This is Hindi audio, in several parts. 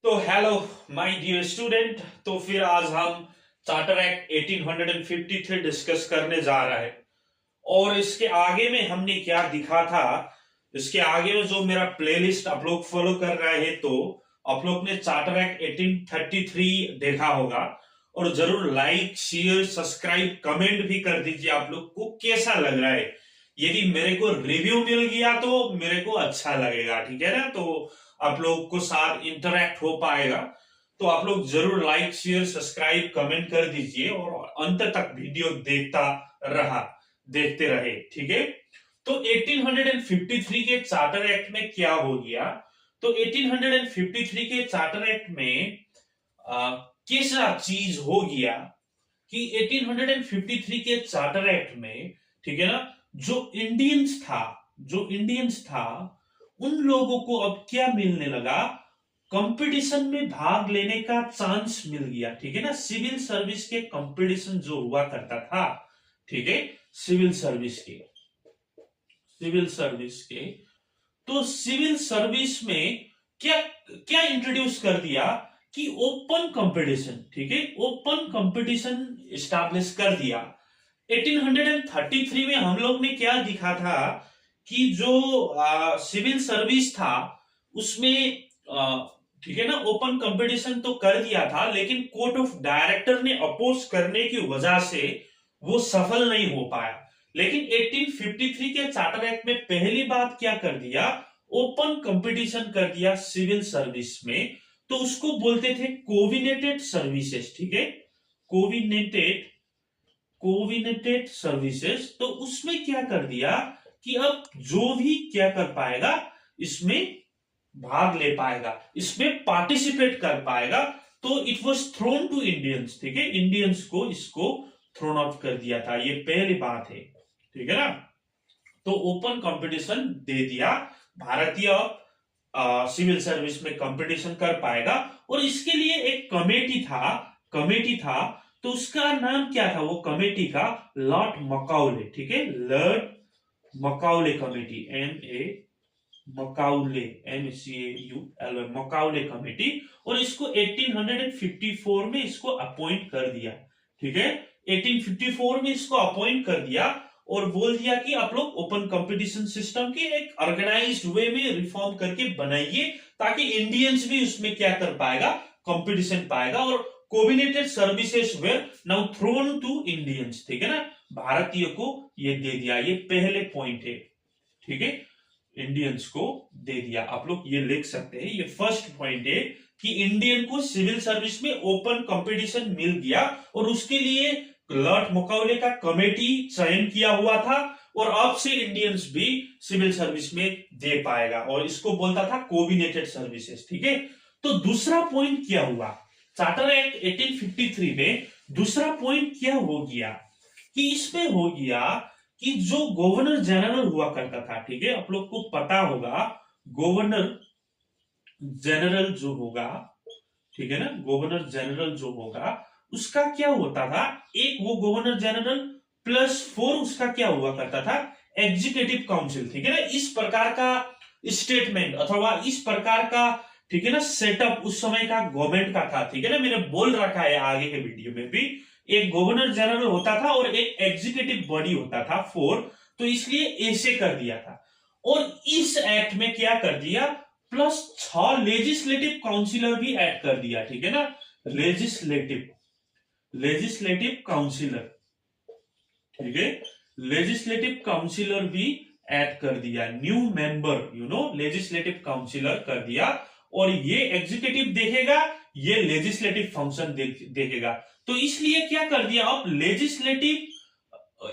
तो हेलो माय डियर स्टूडेंट। तो फिर आज हम चार्टर एक्ट 1853 डिस्कस करने जा रहे हैं। और इसके आगे में हमने क्या दिखा था, इसके आगे में जो मेरा प्लेलिस्ट आप लोग फॉलो कर रहे हैं, तो आप लोग ने चार्टर एक्ट 1833 देखा होगा। और जरूर लाइक शेयर सब्सक्राइब कमेंट भी कर दीजिए, आप लोग को कैसा लग रहा है। यदि मेरे को रिव्यू मिल गया तो मेरे को अच्छा लगेगा, ठीक है ना। तो आप लोग को साथ इंटरेक्ट हो पाएगा। तो आप लोग जरूर लाइक शेयर सब्सक्राइब कमेंट कर दीजिए और अंत तक वीडियो देखते रहे, ठीक है। तो 1853 के चार्टर एक्ट में क्या हो गया। तो 1853 के चार्टर एक्ट में कैसा चीज हो गया कि 1853 के चार्टर एक्ट में, ठीक है ना, जो इंडियंस था उन लोगों को अब क्या मिलने लगा, कंपटीशन में भाग लेने का चांस मिल गया, ठीक है ना। सिविल सर्विस के कंपटीशन जो हुआ करता था, ठीक है, सिविल सर्विस के तो सिविल सर्विस में क्या क्या इंट्रोड्यूस कर दिया कि ओपन कंपटीशन, ठीक है, ओपन कंपटीशन स्टैब्लिश कर दिया। 1833 में हम लोग ने क्या दिखा था कि जो सिविल सर्विस था उसमें, ठीक है ना, ओपन कंपटीशन तो कर दिया था, लेकिन कोर्ट ऑफ डायरेक्टर ने अपोज करने की वजह से वो सफल नहीं हो पाया। लेकिन 1853 के चार्टर एक्ट में पहली बात क्या कर दिया, ओपन कंपटीशन कर दिया सिविल सर्विस में। तो उसको बोलते थे कोविनेटेड सर्विसेज, ठीक है, कोविनेटेड सर्विसेज। तो उसमें क्या कर दिया कि अब जो भी क्या कर पाएगा, इसमें भाग ले पाएगा, इसमें पार्टिसिपेट कर पाएगा। तो it was thrown to Indians, ठीक है, इंडियंस को इसको थ्रोन आउट कर दिया था, ये पहली बात है, ठीक है ना। तो ओपन कंपटीशन दे दिया, भारतीय सिविल सर्विस में कंपटीशन कर पाएगा। और इसके लिए एक कमेटी था। तो उसका नाम क्या था, वो कमेटी का लॉर्ड मकाउले, ठीक है, लॉर्ड मकाउले कमेटी, मकाउले कमेटी। और इसको 1854 में इसको अपॉइंट कर दिया, ठीक है, 1854 में इसको अपॉइंट कर दिया और बोल दिया कि आप लोग ओपन कंपटीशन सिस्टम के एक ऑर्गेनाइज्ड वे में रिफॉर्म करके बनाइए, ताकि इंडियंस भी उसमें क्या कर पाएगा, कंपटीशन पाएगा। और coordinated services were now thrown to Indians, ठीक है ना, भारतीय को ये दे दिया, ये पहले पॉइंट है, ठीक है, इंडियंस को दे दिया। आप लोग ये लिख सकते हैं, ये फर्स्ट पॉइंट है कि इंडियन को सिविल सर्विस में ओपन कंपटीशन मिल गया और उसके लिए लॉर्ड मकाउले का कमेटी चयन किया हुआ था। और अब से इंडियंस भी सिविल सर्विस में दे पाएगा, और इसको बोलता था कोऑर्डिनेटेड सर्विसेज, ठीक है। तो दूसरा पॉइंट क्या हुआ, चार्टर एक्ट 1853 में दूसरा पॉइंट क्या हो गया कि इसमें हो गया कि जो गवर्नर जनरल हुआ करता था, ठीक है, आप लोग को पता होगा गवर्नर जनरल जो होगा, ठीक है ना, गवर्नर जनरल जो होगा उसका क्या होता था, एक वो गवर्नर जनरल +4 उसका क्या हुआ करता था, एग्जीक्यूटिव काउंसिल, ठीक है ना। इस प्रकार का स्टेटमेंट अथवा इस प्रकार का, ठीक है ना, सेटअप उस समय का गवर्नमेंट का था, ठीक है ना। मैंने बोल रखा है आगे के वीडियो में भी, एक गवर्नर जनरल होता था और एक एग्जीक्यूटिव बॉडी होता था 4। तो इसलिए ऐसे कर दिया था। और इस एक्ट में क्या कर दिया, +6 लेजिस्लेटिव काउंसिलर भी ऐड कर दिया, ठीक है ना, लेजिस्लेटिव काउंसिलर, ठीक है, लेजिस्लेटिव काउंसिलर भी ऐड कर दिया, न्यू मेंबर लेजिस्लेटिव काउंसिलर कर दिया। और ये एग्जीक्यूटिव देखेगा, ये लेजिस्लेटिव फंक्शन देखेगा। तो इसलिए क्या कर दिया, अब लेजिस्लेटिव,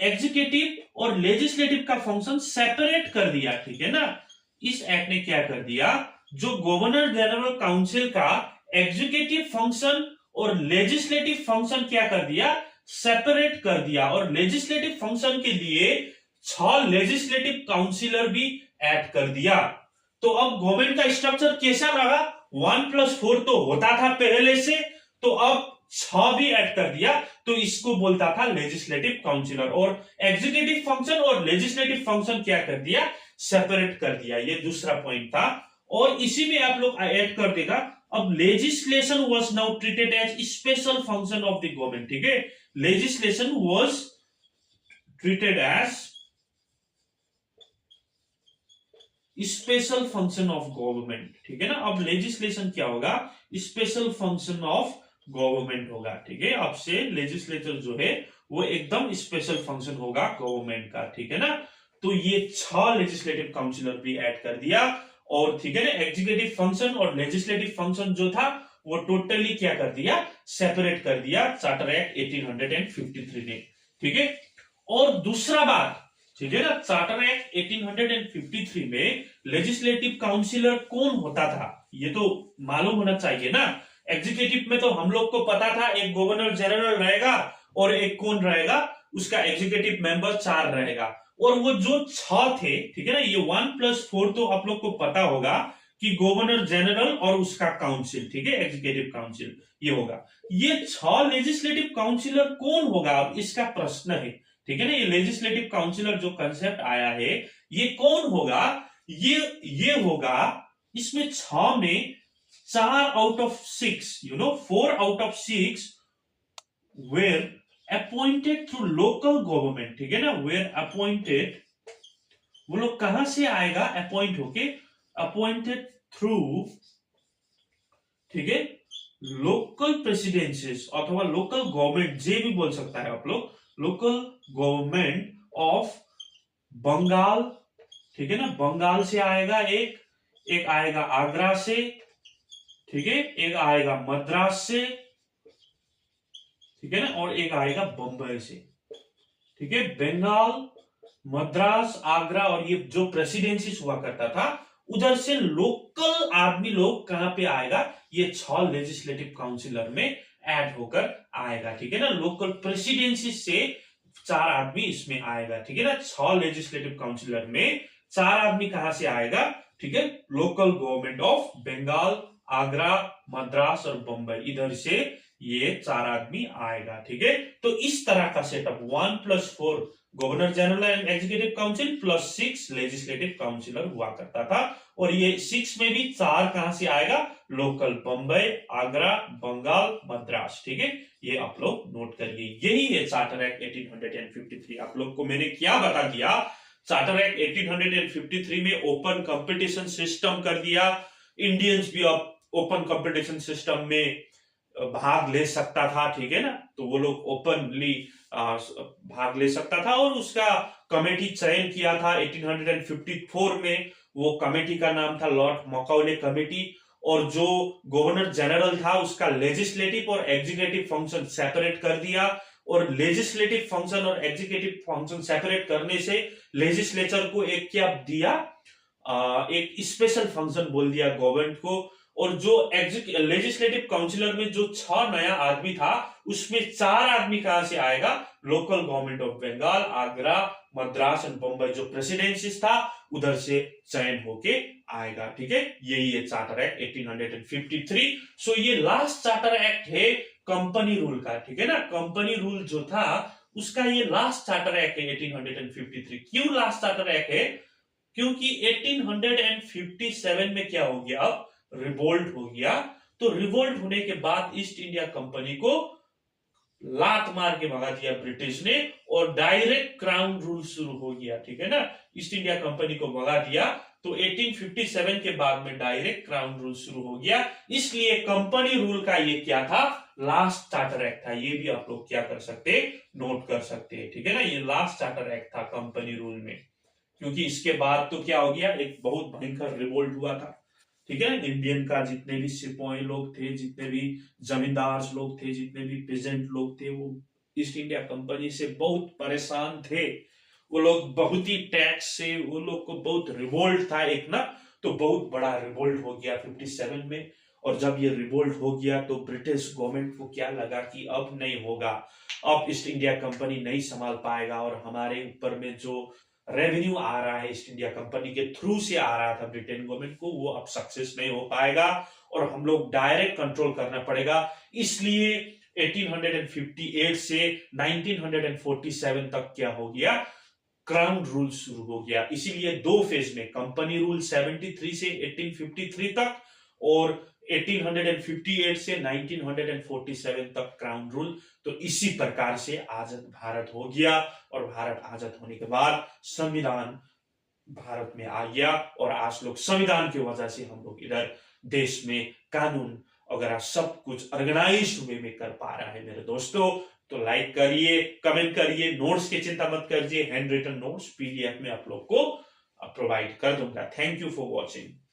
एग्जीक्यूटिव और लेजिस्लेटिव का फंक्शन सेपरेट कर दिया, ठीक है ना। इस एक्ट ने क्या कर दिया, जो गवर्नर जनरल काउंसिल का एग्जीक्यूटिव फंक्शन और लेजिस्लेटिव फंक्शन क्या कर दिया, सेपरेट कर दिया। और लेजिस्लेटिव फंक्शन के लिए 6 लेजिस्लेटिव काउंसिलर भी ऐड कर दिया। तो अब गवर्नमेंट का स्ट्रक्चर कैसा रहा, 1+4 तो होता था पहले से, तो अब 6 भी ऐड कर दिया। तो इसको बोलता था लेजिस्लेटिव काउंसिलर। और एग्जीक्यूटिव फंक्शन और लेजिस्लेटिव फंक्शन क्या कर दिया, सेपरेट कर दिया। ये दूसरा पॉइंट था। और इसी में आप लोग ऐड कर देगा अब legislation was now treated as special function of the government, ठीक है, legislation was treated as special function of government, ठीक है ना। अब लेजिस्लेशन क्या होगा, स्पेशल फंक्शन ऑफ गवर्नमेंट होगा, ठीक है। अब से लेजिस्लेचर जो है वो एकदम स्पेशल फंक्शन होगा गवर्नमेंट का, ठीक है ना। तो ये 6 लेजिस्लेटिव काउंसिलर भी ऐड कर दिया, और ठीक है ना, एग्जीक्यूटिव फंक्शन और लेजिस्लेटिव फंक्शन जो था वो टोटली क्या कर दिया, सेपरेट कर दिया चार्टर एक्ट 1853 ने, ठीक है। और दूसरा बात, ठीक है ना, चार्टर एक्ट 1853 में लेजिस्लेटिव काउंसिलर कौन होता था ये तो मालूम होना चाहिए ना। एग्जीक्यूटिव में तो हम लोग को पता था एक गवर्नर जनरल रहेगा और एक कौन रहेगा, उसका एग्जीक्यूटिव मेंबर 4 रहेगा, और वो जो 6 थे, ठीक है ना, ये 1+4 तो आप लोग को पता होगा कि गवर्नर जनरल और उसका काउंसिल, ठीक है, एग्जीक्यूटिव काउंसिल ये होगा। ये 6 लेजिस्लेटिव काउंसिलर कौन होगा, अब इसका प्रश्न है, ठीक है ना। ये लेजिस्लेटिव काउंसिलर जो कंसेप्ट आया है ये कौन होगा, ये होगा, इसमें 6 में 4 out of 6, 4 out of 6 were appointed through local government, ठीक है ना, वेर अपॉइंटेड, वो लोग कहां से आएगा, अपॉइंट होके, अपॉइंटेड थ्रू, ठीक है, लोकल प्रेसिडेंसीज अथवा लोकल गवर्नमेंट, जे भी बोल सकता है आप लोग, लोकल गवर्नमेंट ऑफ बंगाल, ठीक है ना, बंगाल से आएगा एक आएगा आगरा से, ठीक है, एक आएगा मद्रास से, ठीक है ना, और एक आएगा बंबई से, ठीक है। बंगाल, मद्रास, आगरा और ये जो प्रेसिडेंसी हुआ करता था उधर से लोकल आदमी लोग कहां पे आएगा, ये 6 लेजिस्लेटिव काउंसिलर में ऐड होकर आएगा, ठीक है ना। लोकल प्रेसिडेंसी से 4 आदमी इसमें आएगा, ठीक है ना। 6 लेजिस्लेटिव काउंसिलर में 4 आदमी कहां से आएगा, ठीक है, local government of Bengal, Agra, Madras और बंबई, इधर से ये 4 आदमी आएगा, ठीक है। तो इस तरह का setup 1+4 governor general and executive council plus 6 legislative councillor हुआ करता था, और ये 6 में भी 4 कहां से आएगा, लोकल, बंबई, आगरा, बंगाल, मद्रास, ठीक है। ये आप लोग नोट करिए, यही है चार्टर एक्ट 1853। आप लोग को मैंने क्या बता दिया, चार्टर एक्ट 1853 में ओपन कंपटीशन सिस्टम कर दिया, इंडियंस भी अब ओपन कंपटीशन सिस्टम में भाग ले सकता था, ठीक है ना। तो वो लोग ओपनली भाग ले सकता था, और उसका कमेटी चयन किया था 1854 में, वो कमेटी का नाम था लॉर्ड मकौले कमेटी, और जो गवर्नर जनरल था उसका लेजिस्लेटिव और एग्जीक्यूटिव फंक्शन सेपरेट कर दिया, और लेजिस्लेटिव फंक्शन और एग्जीक्यूटिव फंक्शन सेपरेट करने से लेजिस्लेचर को एक क्या दिया, एक स्पेशल फंक्शन बोल दिया गवर्नमेंट को, और जो लेजिस्लेटिव काउंसिलर में जो 6 नया आदमी था उसमें 4 आदमी कहां से आएगा, local government of Bengal, Agra, Madras and Bombay जो प्रेसिडेंसी था उधर से चयन होके आएगा, ठीक है। यही है चार्टर एक्ट 1853। सो ये लास्ट चार्टर एक्ट है कंपनी रूल का, ठीक है ना। कंपनी रूल जो था उसका ये लास्ट चार्टर एक्ट है 1853। क्यों लास्ट चार्टर एक्ट है, क्योंकि 1857 में क्या हो गया, अब रिवोल्ट हो गया, तो रिवोल्ट होने के बाद ईस्ट इंडिया कंपनी को लात मार के भगा दिया ब्रिटिश ने, और डायरेक्ट क्राउन रूल शुरू हो गया, ठीक है ना। ईस्ट इंडिया कंपनी को भगा दिया, तो 1857 के बाद में डायरेक्ट क्राउन रूल शुरू हो गया, इसलिए कंपनी रूल का ये क्या था, लास्ट चार्टर एक्ट था। ये भी आप लोग क्या कर सकते, नोट कर सकते हैं, ठीक है ना। ये लास्ट चार्टर एक्ट था कंपनी रूल में, क्योंकि इसके बाद तो क्या हो गया, एक बहुत भयंकर रिवोल्ट हुआ था, ठीक है। इंडियन का जितने भी सिपाही लोग थे, जितने भी जमींदार लोग थे, जितने भी पेजेंट लोग थे, वो ईस्ट इंडिया कंपनी से बहुत परेशान थे। वो लोग बहुत ही टैक्स से, वो लोग को बहुत रिवोल्ट था एक ना, तो बहुत बड़ा रिवोल्ट हो गया 57 में। और जब ये रिवोल्ट हो गया तो ब्रिटिश गवर्नमेंट को क्या लगा कि अब नहीं होगा, अब ईस्ट इंडिया कंपनी नहीं संभाल पाएगा, और हमारे ऊपर में जो रेवेन्यू आ रहा है ईस्ट इंडिया कंपनी के थ्रू से आ रहा था ब्रिटेन गवर्नमेंट को, वो अब सक्सेस नहीं हो पाएगा, और हम लोग डायरेक्ट कंट्रोल करना पड़ेगा। इसलिए 1858 से 1947 तक क्या हो गया, क्राउन रूल शुरू हो गया। इसीलिए 2 फेज में, कंपनी रूल 73 से 1853 तक, और 1858 से 1947 तक क्राउन रूल। तो इसी प्रकार से आजाद भारत हो गया, और भारत आजाद होने के बाद संविधान भारत में आ गया, और आज लोग संविधान की वजह से हम लोग इधर देश में कानून वगैरह सब कुछ ऑर्गेनाइज वे में कर पा रहा है मेरे दोस्तों। तो लाइक करिए, कमेंट करिए, नोट्स की चिंता मत करिए, हैंड रिटन नोट्स पीडीएफ में आप लोग को प्रोवाइड कर दूंगा। Thank you for watching.